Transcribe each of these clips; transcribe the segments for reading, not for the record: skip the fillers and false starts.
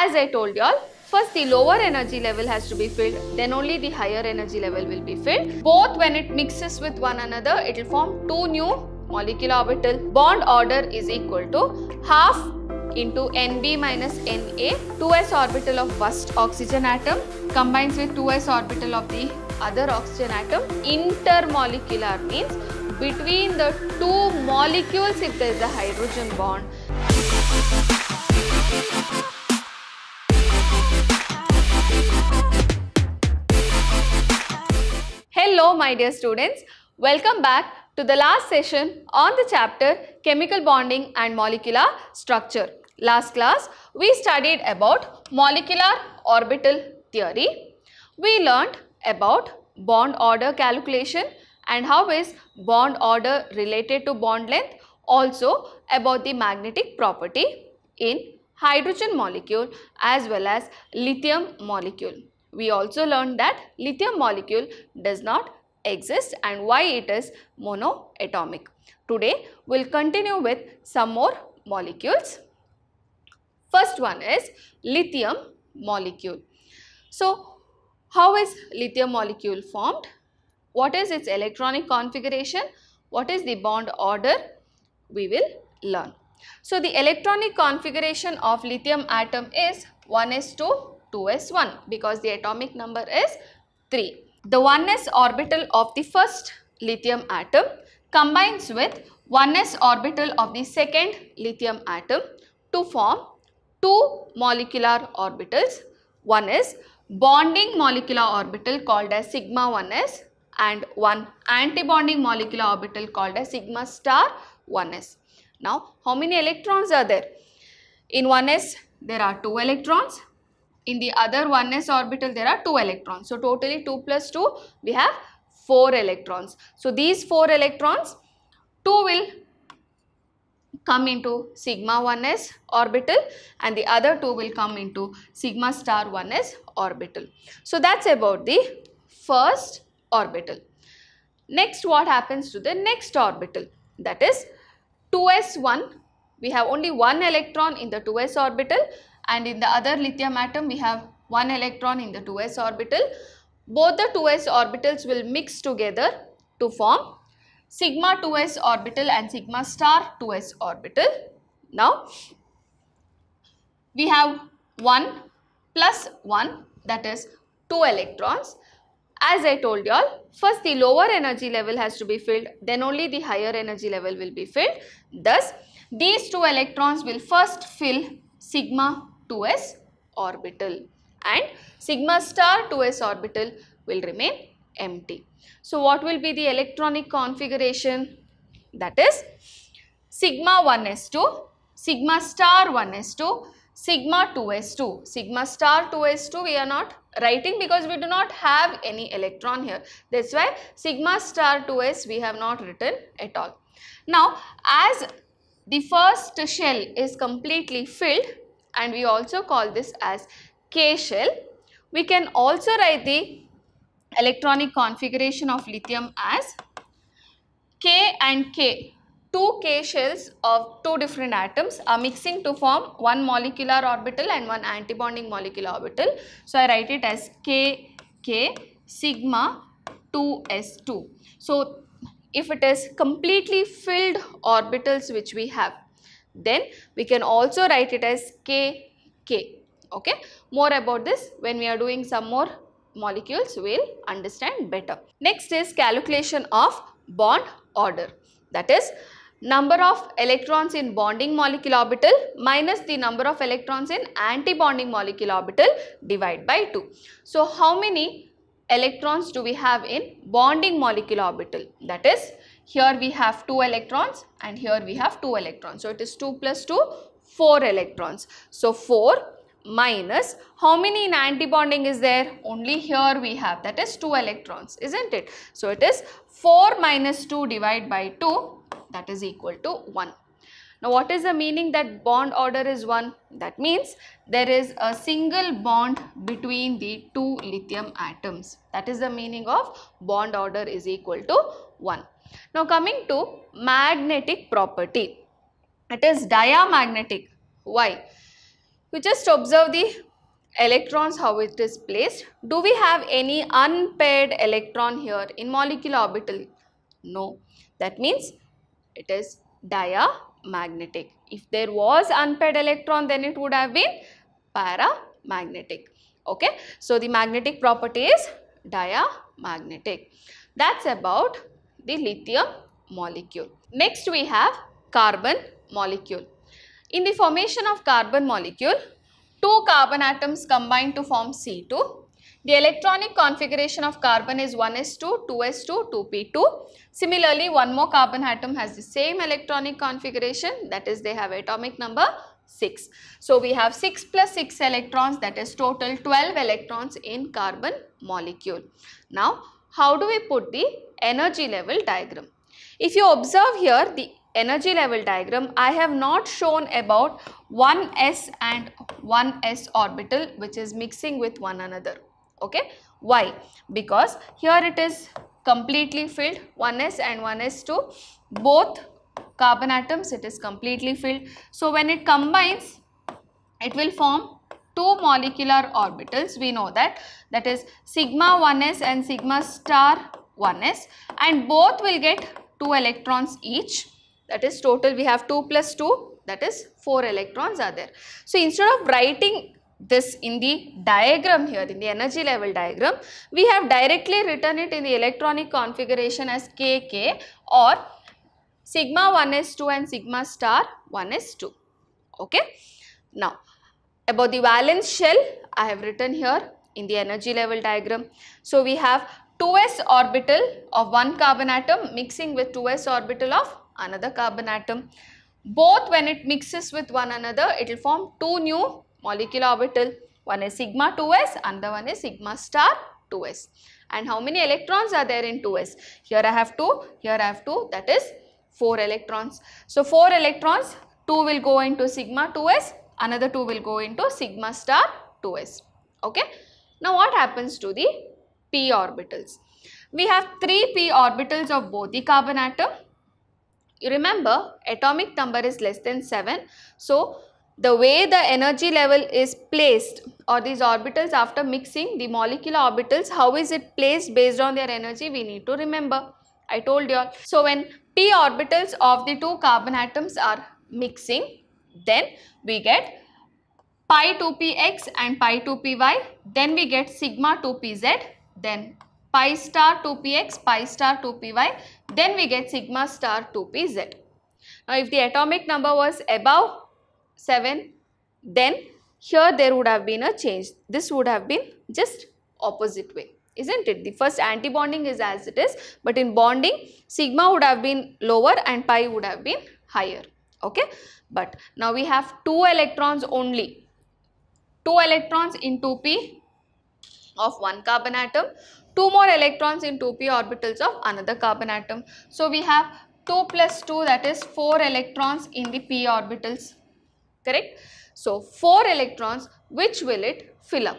As I told y'all, first the lower energy level has to be filled, then only the higher energy level will be filled. Both when it mixes with one another, it will form two new molecular orbital. Bond order is equal to half into Nb minus Na. 2s orbital of first oxygen atom combines with 2s orbital of the other oxygen atom. Intermolecular means between the two molecules if there is a hydrogen bond. Hello my dear students, welcome back to the last session on the chapter Chemical Bonding and Molecular Structure. Last class we studied about molecular orbital theory. We learnt about bond order calculation and how is bond order related to bond length, also about the magnetic property in hydrogen molecule as well as lithium molecule. We also learned that lithium molecule does not exist and why it is monoatomic. Today we will continue with some more molecules. First one is lithium molecule. So, how is lithium molecule formed? What is its electronic configuration? What is the bond order? We will learn. So, the electronic configuration of lithium atom is 1s2 2s1 because the atomic number is 3. The 1s orbital of the first lithium atom combines with 1s orbital of the second lithium atom to form two molecular orbitals. One is bonding molecular orbital called as sigma 1s and one antibonding molecular orbital called as sigma star 1s. Now, how many electrons are there? In 1s there are 2 electrons. In the other 1s orbital there are 2 electrons. So, totally 2 plus 2 we have 4 electrons. So, these 4 electrons, 2 will come into sigma 1s orbital and the other 2 will come into sigma star 1s orbital. So, that is about the first orbital. Next, what happens to the next orbital? That is 2s1. We have only 1 electron in the 2s orbital and in the other lithium atom we have 1 electron in the 2s orbital. Both the 2s orbitals will mix together to form sigma 2s orbital and sigma star 2s orbital. Now, we have 1 plus 1, that is 2 electrons. As I told y'all, first the lower energy level has to be filled, then only the higher energy level will be filled. Thus, these 2 electrons will first fill sigma 2s orbital and sigma star 2s orbital will remain empty. So, what will be the electronic configuration? That is sigma 1s2, sigma star 1s2, sigma 2s2. Sigma star 2s2 we are not writing because we do not have any electron here. That is why sigma star 2s we have not written at all. Now, as the first shell is completely filled and we also call this as K shell, we can also write the electronic configuration of lithium as K and K. 2 K shells of 2 different atoms are mixing to form one molecular orbital and one antibonding molecular orbital. So, I write it as K, K, sigma 2s2. So, if it is completely filled orbitals which we have, then we can also write it as K, K. Okay. More about this when we are doing some more molecules we will understand better. Next is calculation of bond order. That is number of electrons in bonding molecular orbital minus the number of electrons in antibonding molecular orbital divided by 2. So, how many electrons do we have in bonding molecular orbital? That is, here we have 2 electrons and here we have 2 electrons. So, it is 2 plus 2, 4 electrons. So, 4 minus how many in antibonding is there? Only here we have, that is 2 electrons, isn't it? So, it is 4 minus 2 divided by 2, that is equal to 1. Now, what is the meaning that bond order is 1? That means there is a single bond between the 2 lithium atoms. That is the meaning of bond order is equal to 1. Now, coming to magnetic property, it is diamagnetic. Why? You just observe the electrons, how it is placed. Do we have any unpaired electron here in molecular orbital? No. That means it is diamagnetic. If there was unpaired electron, then it would have been paramagnetic. Okay. So, the magnetic property is diamagnetic. That's about the lithium molecule. Next we have carbon molecule. In the formation of carbon molecule, two carbon atoms combine to form C2. The electronic configuration of carbon is 1s2, 2s2, 2p2. Similarly, one more carbon atom has the same electronic configuration, that is they have atomic number 6. So, we have 6 plus 6 electrons, that is total 12 electrons in carbon molecule. Now, how do we put the energy level diagram? If you observe here the energy level diagram, I have not shown about 1s and 1s orbital which is mixing with one another. Okay. Why? Because here it is completely filled, 1s and 1s2, both carbon atoms, it is completely filled. So, when it combines, it will form two molecular orbitals. We know that is sigma 1s and sigma star 1s, and both will get 2 electrons each. That is total we have 2 plus 2, that is 4 electrons are there. So, instead of writing this in the diagram here, in the energy level diagram, we have directly written it in the electronic configuration as Kk, or sigma 1s2 and sigma star 1s2. Okay. Now, about the valence shell, I have written here in the energy level diagram. So, we have 2s orbital of one carbon atom mixing with 2s orbital of another carbon atom. Both when it mixes with one another, it will form two new molecular orbital. One is sigma 2s, another one is sigma star 2s. And how many electrons are there in 2s? Here I have 2, here I have 2, that is 4 electrons. So, 4 electrons, 2 will go into sigma 2s, another 2 will go into sigma star 2s. Okay. Now, what happens to the p orbitals? We have 3 p orbitals of both the carbon atom. You remember, atomic number is less than 7. So, the way the energy level is placed, or these orbitals after mixing, the molecular orbitals, how is it placed based on their energy, we need to remember. I told you all. So, when p orbitals of the two carbon atoms are mixing, then we get pi 2px and pi 2py, then we get sigma 2pz, then pi star 2px, pi star 2py, then we get sigma star 2pz. Now, if the atomic number was above 7, then here there would have been a change. This would have been just opposite way, isn't it? The first anti-bonding is as it is, but in bonding, sigma would have been lower and pi would have been higher. Okay. But now we have 2 electrons only. 2 electrons in 2p of one carbon atom, 2 more electrons in 2p orbitals of another carbon atom. So, we have 2 plus 2, that is 4 electrons in the p orbitals, correct. So, 4 electrons, which will it fill up?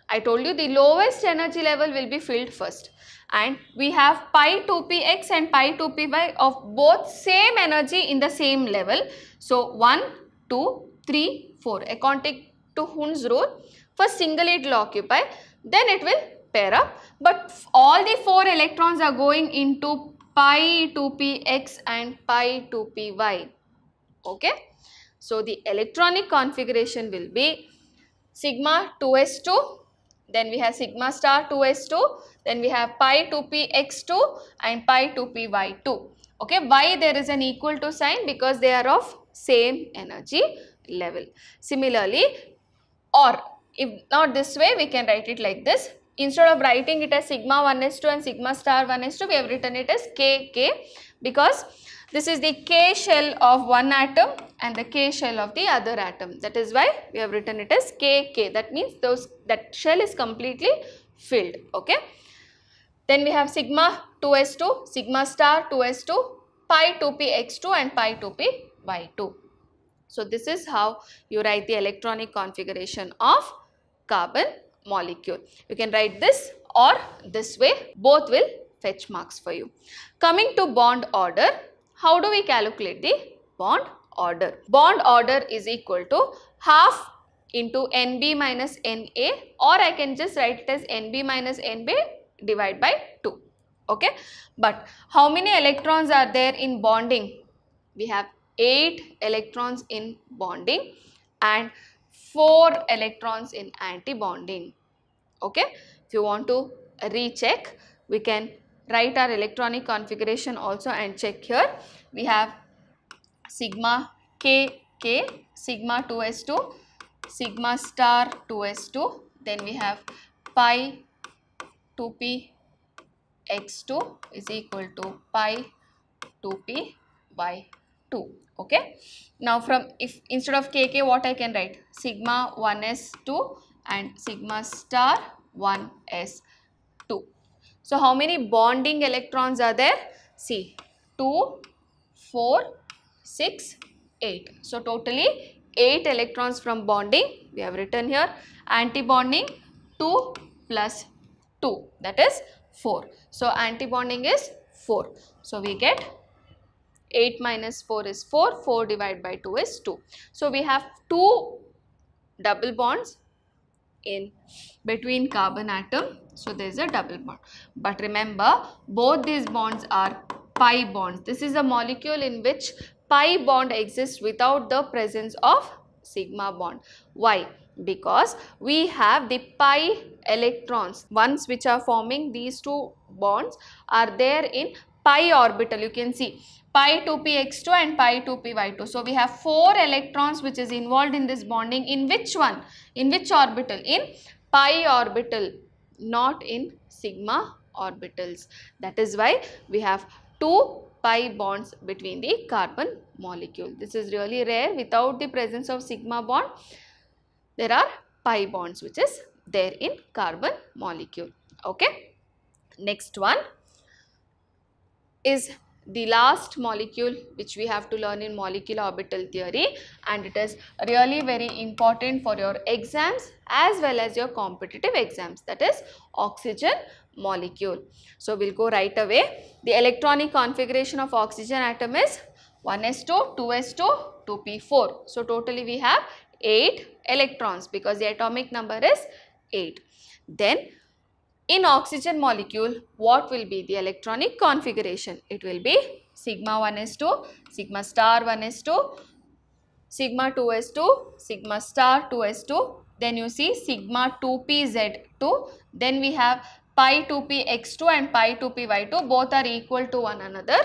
I told you the lowest energy level will be filled first, and we have pi 2px and pi 2py of both same energy in the same level. So, 1, 2, 3, 4 according to Hund's rule. First single it will occupy, then it will pair up, but all the 4 electrons are going into pi 2px and pi 2py. Okay. So, the electronic configuration will be sigma 2s2, then we have sigma star 2s2, then we have pi 2px2 and pi 2py2. Okay. Why there is an equal to sign? Because they are of same energy level. Similarly, or if not this way, we can write it like this. Instead of writing it as sigma 1s2 and sigma star 1s2, we have written it as kk, because this is the k shell of one atom and the k shell of the other atom. That is why we have written it as kk. That means that shell is completely filled. Okay. Then we have sigma 2s2, sigma star 2s2, pi 2px2 and pi 2py2. So, this is how you write the electronic configuration of carbon molecule. You can write this or this way, both will fetch marks for you. Coming to bond order, how do we calculate the bond order? Bond order is equal to half into NB minus NA, or I can just write it as NB minus NB divided by 2. Okay, but how many electrons are there in bonding? We have 8 electrons in bonding and 4 electrons in anti-bonding. Okay, if you want to recheck, we can write our electronic configuration also and check here. We have sigma K, sigma 2s2, sigma star 2s2, then we have pi 2p x2 is equal to pi 2p by 2. Okay, now from, if instead of kk, what I can write? Sigma 1s2 and sigma star 1s2. So how many bonding electrons are there? See, 2, 4, 6, 8. So totally 8 electrons from bonding we have written here. Anti-bonding 2 plus 2, that is 4. So anti-bonding is 4. So we get 8 minus 4 is 4, 4 divided by 2 is 2. So we have 2 double bonds in between carbon atom. So there is a double bond. But remember, both these bonds are pi bonds. This is a molecule in which pi bond exists without the presence of sigma bond. Why? Because we have the pi electrons, ones which are forming these two bonds are there in pi orbital. You can see pi 2px2 and pi 2py2. So we have 4 electrons which is involved in this bonding. In which one? In which orbital? In pi orbital, not in sigma orbitals. That is why we have 2 pi bonds between the carbon molecule. This is really rare. Without the presence of sigma bond, there are pi bonds which is there in carbon molecule. Okay. Next one is the last molecule which we have to learn in molecular orbital theory, and it is really very important for your exams as well as your competitive exams, that is oxygen molecule. So we'll go right away. The electronic configuration of oxygen atom is 1s2, 2s2, 2p4. So totally we have 8 electrons because the atomic number is 8. Then in oxygen molecule, what will be the electronic configuration? It will be sigma 1s2, sigma star 1s2, sigma 2s2, sigma star 2s2. Then you see sigma 2pz2. Then we have pi 2px2 and pi 2py2. Both are equal to one another.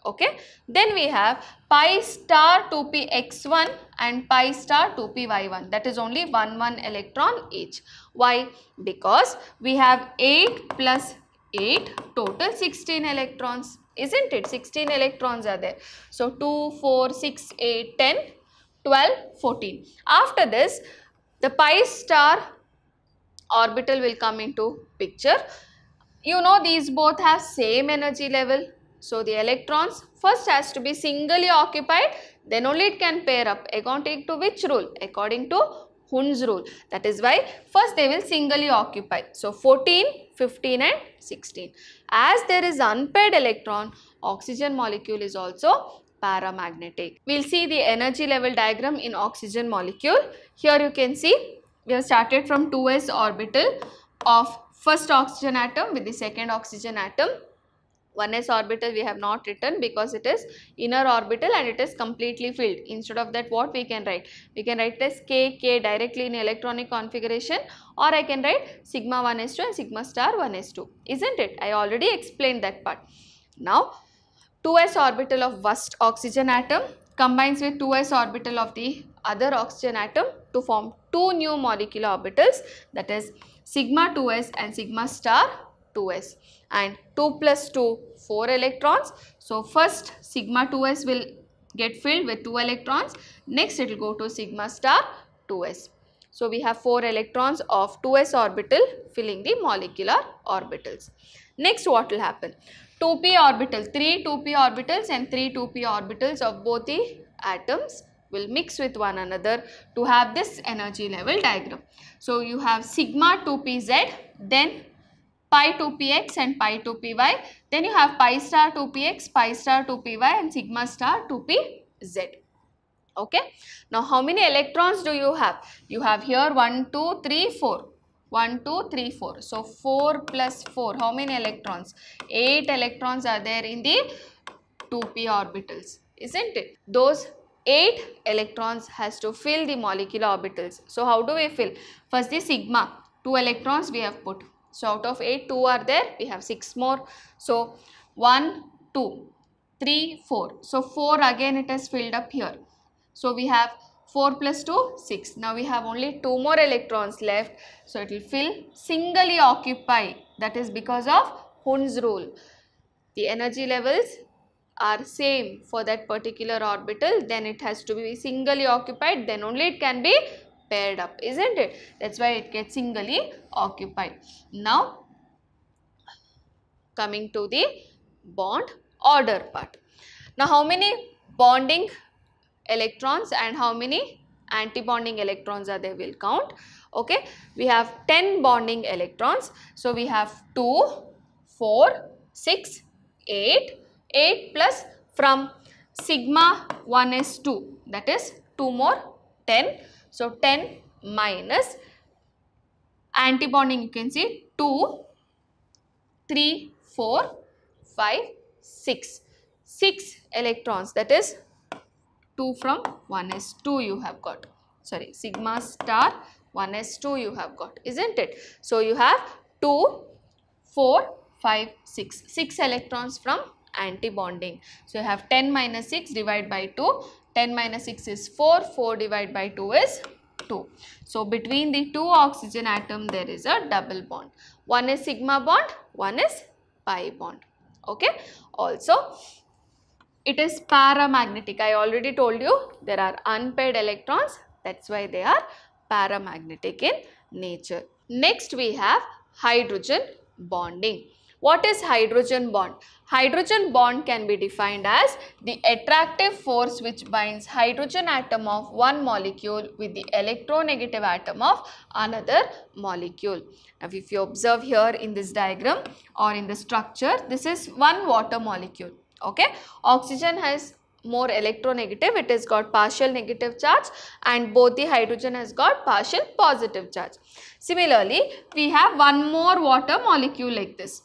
Okay. Then we have pi star 2px1 and pi star 2py1. That is only 1 electron each. Why? Because we have 8 plus 8, total 16 electrons. Isn't it? 16 electrons are there. So 2, 4, 6, 8, 10, 12, 14. After this, the pi star orbital will come into picture. You know, these both have same energy level. So the electrons first has to be singly occupied, then only it can pair up. According to which rule? According to Hund's rule. That is why first they will singly occupy. So 14, 15 and 16. As there is unpaired electron, oxygen molecule is also paramagnetic. We will see the energy level diagram in oxygen molecule. Here you can see we have started from 2s orbital of first oxygen atom with the second oxygen atom. 1s orbital we have not written because it is inner orbital and it is completely filled. Instead of that, what we can write? We can write as k directly in electronic configuration, or I can write sigma 1s2 and sigma star 1s2. Isn't it? I already explained that part. Now 2s orbital of first oxygen atom combines with 2s orbital of the other oxygen atom to form two new molecular orbitals, that is sigma 2s and sigma star 2s, and 2 plus 2, 4 electrons. So first sigma 2s will get filled with 2 electrons, next it will go to sigma star 2s. So we have 4 electrons of 2s orbital filling the molecular orbitals. Next what will happen? 2p orbital, 3 2p orbitals and 3 2p orbitals of both the atoms will mix with one another to have this energy level diagram. So you have sigma 2pz, then pi 2px and pi 2py, then you have pi star 2px, pi star 2py and sigma star 2pz. Okay. Now how many electrons do you have? You have here 1, 2, 3, 4. 1, 2, 3, 4. So 4 plus 4. How many electrons? 8 electrons are there in the 2p orbitals, isn't it? Those 8 electrons has to fill the molecular orbitals. So how do we fill? First the sigma. 2 electrons we have put. So out of 8, 2 are there. We have 6 more. So 1, 2, 3, 4. So 4 again it has filled up here. So we have 4 plus 2, 6. Now we have only 2 more electrons left. So it will fill singly occupy. That is because of Hund's rule. The energy levels are same for that particular orbital. Then it has to be singly occupied. Then only it can be paired up. Isn't it? That's why it gets singly occupied. Now coming to the bond order part. Now how many bonding electrons and how many anti-bonding electrons are there, we'll count. Okay, we have 10 bonding electrons. So we have 2, 4, 6, 8, 8 plus from sigma 1 is 2, that is 2 more 10. So 10 minus anti-bonding, you can see 2, 3, 4, 5, 6. 6 electrons, that is 2 from 1s2 you have got. Sorry, sigma star 1s2 you have got, isn't it? So you have 2, 4, 5, 6. 6 electrons from anti-bonding. So you have 10 minus 6 divided by 2. 10 minus 6 is 4. 4 divided by 2 is 2. So between the two oxygen atom there is a double bond. One is sigma bond, one is pi bond. Okay. Also, it is paramagnetic. I already told you there are unpaired electrons. That's why they are paramagnetic in nature. Next we have hydrogen bonding. What is hydrogen bond? Hydrogen bond can be defined as the attractive force which binds hydrogen atom of one molecule with the electronegative atom of another molecule. Now if you observe here in this diagram or in the structure, this is one water molecule. Okay, oxygen has more electronegative, it has got partial negative charge, and both the hydrogen has got partial positive charge. Similarly, we have one more water molecule like this.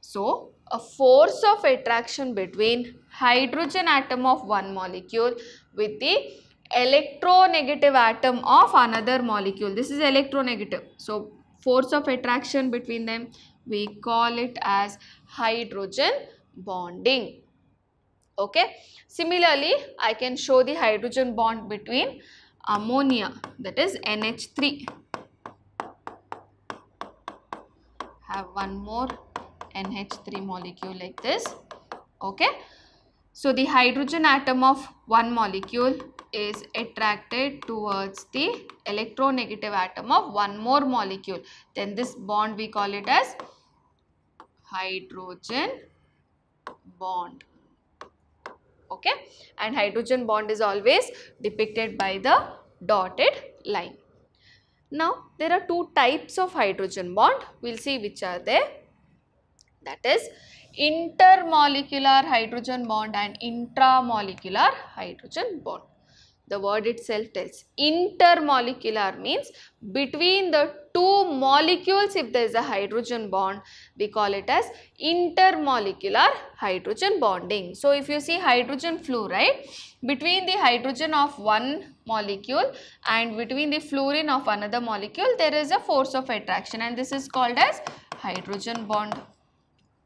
So a force of attraction between hydrogen atom of one molecule with the electronegative atom of another molecule. This is electronegative. So force of attraction between them, we call it as hydrogen bonding. Okay. Similarly, I can show the hydrogen bond between ammonia, that is NH3. Have one more NH3 molecule like this. Okay. So the hydrogen atom of one molecule is attracted towards the electronegative atom of one more molecule. Then this bond we call it as hydrogen bond. Okay, and hydrogen bond is always depicted by the dotted line. Now there are two types of hydrogen bond. We'll see which are there. That is intermolecular hydrogen bond and intramolecular hydrogen bond. The word itself tells. Intermolecular means between the two molecules, if there is a hydrogen bond, we call it as intermolecular hydrogen bonding. So if you see hydrogen fluoride, between the hydrogen of one molecule and between the fluorine of another molecule, there is a force of attraction, and this is called as hydrogen bond.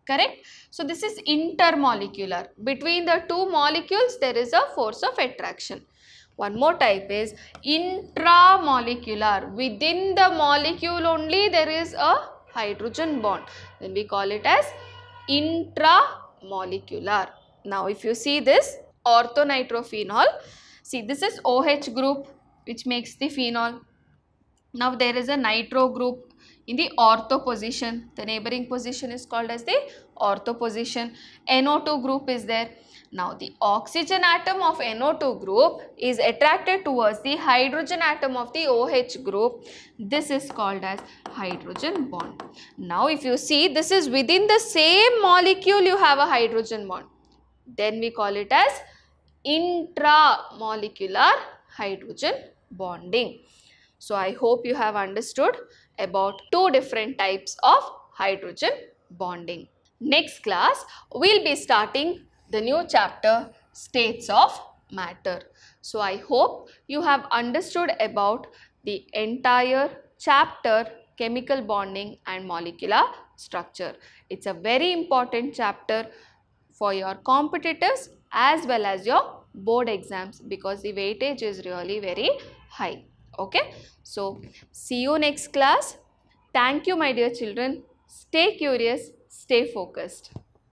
Correct? So this is intermolecular. Between the two molecules, there is a force of attraction. One more type is intramolecular. Within the molecule only there is a hydrogen bond. Then we call it as intramolecular. Now if you see this orthonitrophenol, see this is OH group which makes the phenol. Now there is a nitro group in the ortho position. The neighboring position is called as the ortho position. NO2 group is there. Now the oxygen atom of NO2 group is attracted towards the hydrogen atom of the OH group. This is called as hydrogen bond. Now if you see, this is within the same molecule you have a hydrogen bond. Then we call it as intramolecular hydrogen bonding. So I hope you have understood about two different types of hydrogen bonding. Next class, we'll be starting the new chapter, states of matter. So I hope you have understood about the entire chapter, chemical bonding and molecular structure. It's a very important chapter for your competitors as well as your board exams, because the weightage is really very high. Okay, so see you next class. Thank you, my dear children. Stay curious, stay focused.